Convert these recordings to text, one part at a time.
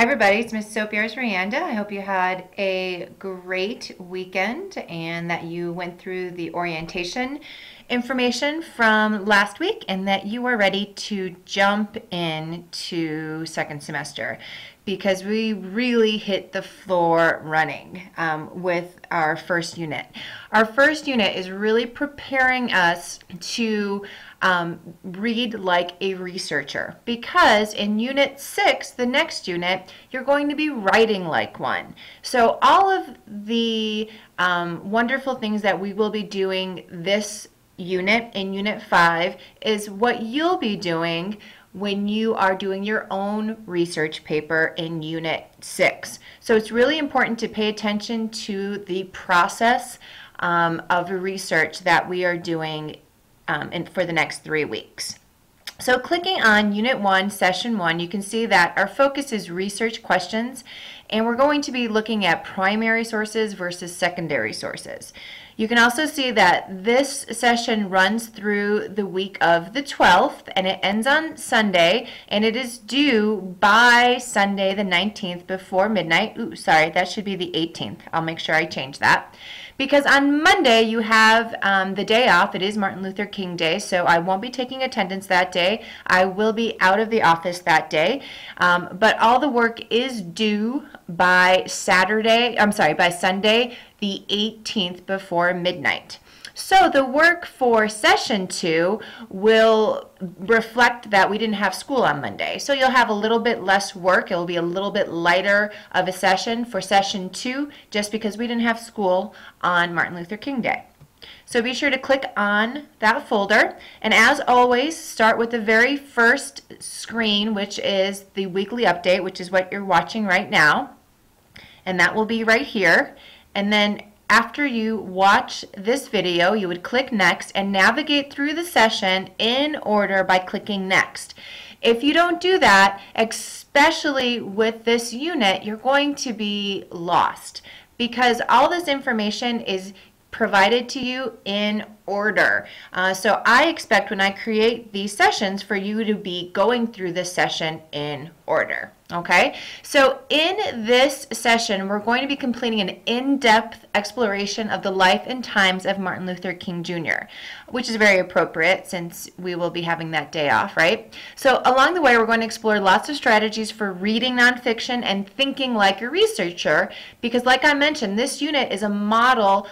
Hi everybody, it's Miss Sopiarz-Rianda. I hope you had a great weekend and that you went through the orientation information from last week and that you are ready to jump into second semester because we really hit the floor running with our first unit. Our first unit is really preparing us to read like a researcher, because in Unit 6, the next unit, you're going to be writing like one. So all of the wonderful things that we will be doing this unit in Unit 5 is what you'll be doing when you are doing your own research paper in Unit 6. So it's really important to pay attention to the process of research that we are doing for the next 3 weeks. So clicking on Unit 1, Session 1, you can see that our focus is research questions, and we're going to be looking at primary sources versus secondary sources. You can also see that this session runs through the week of the 12th, and it ends on Sunday, and it is due by Sunday the 19th before midnight. Ooh, sorry, that should be the 18th. I'll make sure I change that. Because on Monday you have the day off. It is Martin Luther King Day, so I won't be taking attendance that day. I will be out of the office that day, but all the work is due by Sunday, the 18th before midnight. So the work for Session 2 will reflect that we didn't have school on Monday. So you'll have a little bit less work. It will be a little bit lighter of a session for Session 2 just because we didn't have school on Martin Luther King Day. So be sure to click on that folder, and as always, start with the very first screen, which is the weekly update, which is what you're watching right now, and that will be right here. And then after you watch this video, you would click Next and navigate through the session in order by clicking Next. If you don't do that, especially with this unit, you're going to be lost because all this information is provided to you in order. So I expect when I create these sessions for you to be going through this session in order. Okay, so in this session we're going to be completing an in-depth exploration of the life and times of Martin Luther King Jr., which is very appropriate since we will be having that day off, right? So along the way we're going to explore lots of strategies for reading nonfiction and thinking like a researcher, because like I mentioned, this unit is a model.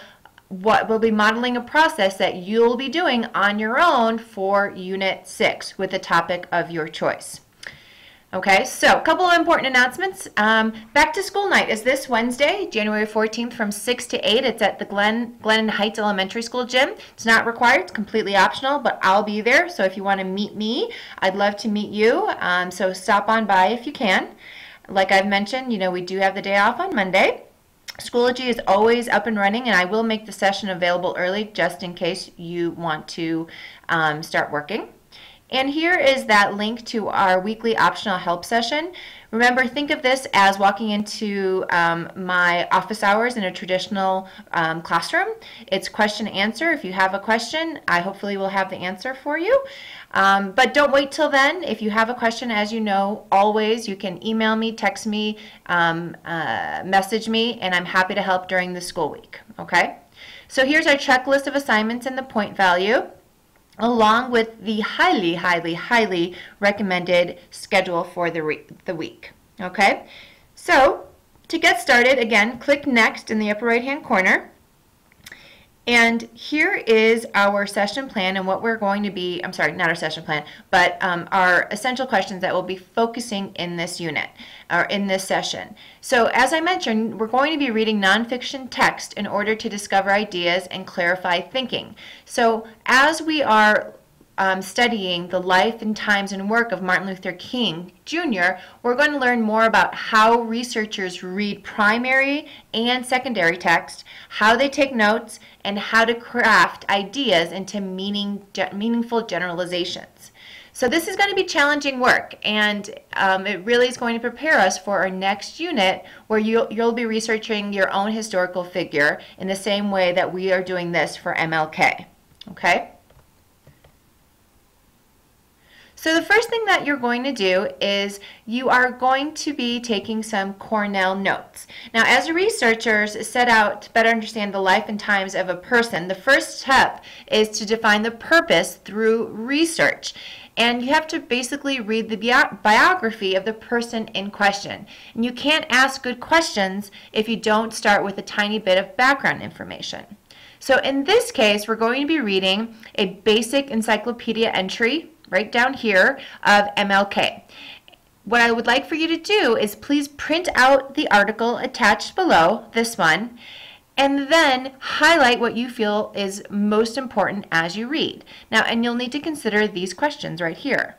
What we'll be modeling a process that you'll be doing on your own for Unit 6 with a topic of your choice. Okay, so a couple of important announcements. Back to school night is this Wednesday, January 14th from 6 to 8. It's at the Glen Heights Elementary School gym. It's not required, it's completely optional, but I'll be there. So if you want to meet me, I'd love to meet you. So stop on by if you can. Like I've mentioned, we do have the day off on Monday. Schoology is always up and running, and I will make the session available early just in case you want to start working. And here is that link to our weekly optional help session. Remember, think of this as walking into my office hours in a traditional classroom. It's question and answer. If you have a question, I hopefully will have the answer for you. But don't wait till then. If you have a question, as you know, always you can email me, text me, message me, and I'm happy to help during the school week. Okay? So here's our checklist of assignments and the point value, along with the highly, highly, highly recommended schedule for the week. Okay? So to get started, again, click Next in the upper right-hand corner. And here is our session plan and what we're going to be, I'm sorry, not our session plan, but our essential questions that we'll be focusing in this unit, or in this session. So as I mentioned, we're going to be reading nonfiction text in order to discover ideas and clarify thinking. So as we are studying the life and times and work of Martin Luther King Jr., we're going to learn more about how researchers read primary and secondary text, how they take notes, and how to craft ideas into meaningful generalizations. So this is going to be challenging work, and it really is going to prepare us for our next unit where you'll be researching your own historical figure in the same way that we are doing this for MLK. Okay? So the first thing that you're going to do is you are going to be taking some Cornell notes. Now, as researchers set out to better understand the life and times of a person, the first step is to define the purpose through research. And you have to basically read the biography of the person in question. And you can't ask good questions if you don't start with a tiny bit of background information. So in this case, we're going to be reading a basic encyclopedia entry right down here of MLK. What I would like for you to do is please print out the article attached below, this one, and then highlight what you feel is most important as you read. Now, and you'll need to consider these questions right here.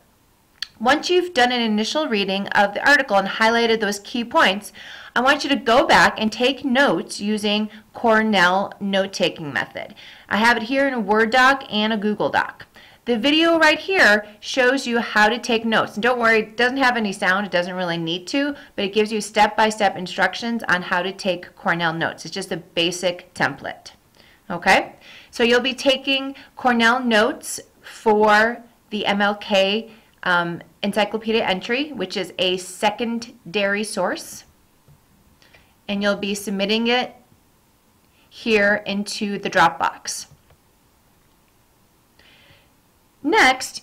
Once you've done an initial reading of the article and highlighted those key points, I want you to go back and take notes using Cornell note-taking method. I have it here in a Word doc and a Google Doc. The video right here shows you how to take notes. And don't worry, it doesn't have any sound, it doesn't really need to, but it gives you step-by-step instructions on how to take Cornell notes. It's just a basic template. Okay? So you'll be taking Cornell notes for the MLK encyclopedia entry, which is a secondary source. And you'll be submitting it here into the Dropbox. Next,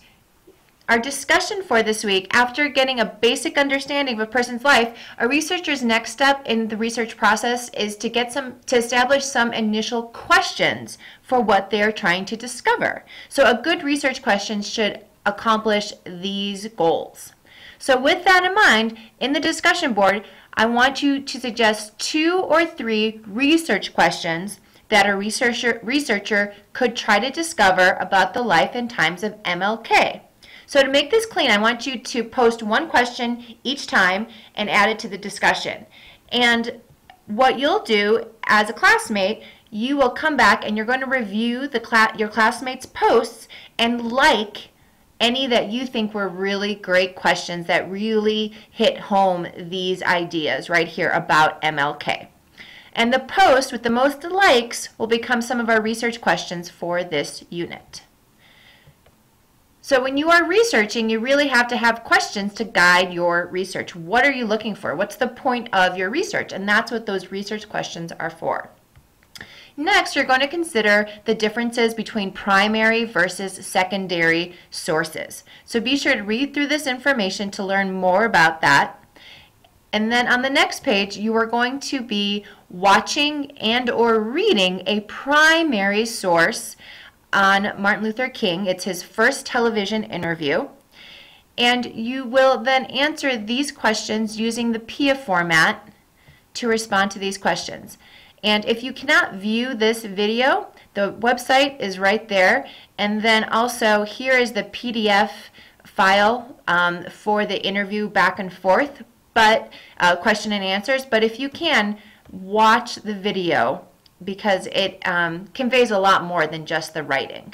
our discussion for this week, after getting a basic understanding of a person's life, a researcher's next step in the research process is to establish some initial questions for what they're trying to discover. So a good research question should accomplish these goals. So with that in mind, in the discussion board, I want you to suggest 2 or 3 research questions that a researcher could try to discover about the life and times of MLK. So to make this clean, I want you to post one question each time and add it to the discussion. And what you'll do as a classmate, you will come back and you're going to review your classmates' posts and like any that you think were really great questions that really hit home these ideas right here about MLK. And the post with the most likes will become some of our research questions for this unit. So when you are researching, you really have to have questions to guide your research. What are you looking for? What's the point of your research? And that's what those research questions are for. Next, you're going to consider the differences between primary versus secondary sources. So be sure to read through this information to learn more about that. And then on the next page, you are going to be watching and or reading a primary source on Martin Luther King. It's his first television interview. And you will then answer these questions using the PIA format to respond to these questions. And if you cannot view this video, the website is right there. And then also here is the PDF file for the interview back and forth, but question and answers. But if you can, watch the video because it conveys a lot more than just the writing.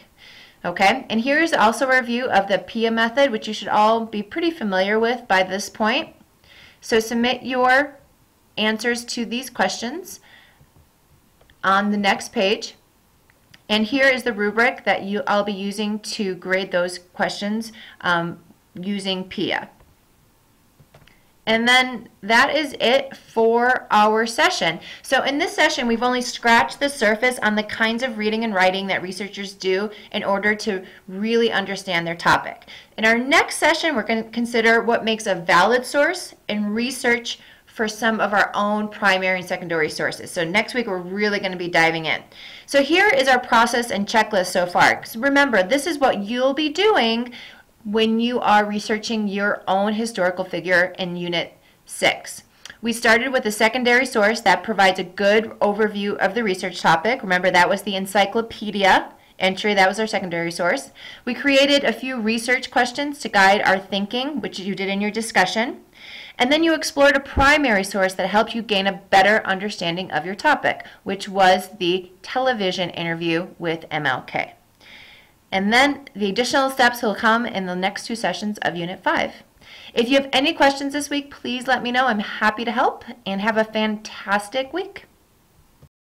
Okay, and here's also a review of the PIA method, which you should all be pretty familiar with by this point. So submit your answers to these questions on the next page. And here is the rubric that I'll be using to grade those questions using PIA. And then that is it for our session. So in this session, we've only scratched the surface on the kinds of reading and writing that researchers do in order to really understand their topic. In our next session, we're going to consider what makes a valid source and research for some of our own primary and secondary sources. So next week, we're really going to be diving in. So here is our process and checklist so far. So remember, this is what you'll be doing when you are researching your own historical figure in Unit 6. We started with a secondary source that provides a good overview of the research topic. Remember, that was the encyclopedia entry. That was our secondary source. We created a few research questions to guide our thinking, which you did in your discussion. And then you explored a primary source that helped you gain a better understanding of your topic, which was the television interview with MLK. And then the additional steps will come in the next 2 sessions of Unit 5. If you have any questions this week, please let me know. I'm happy to help, and have a fantastic week.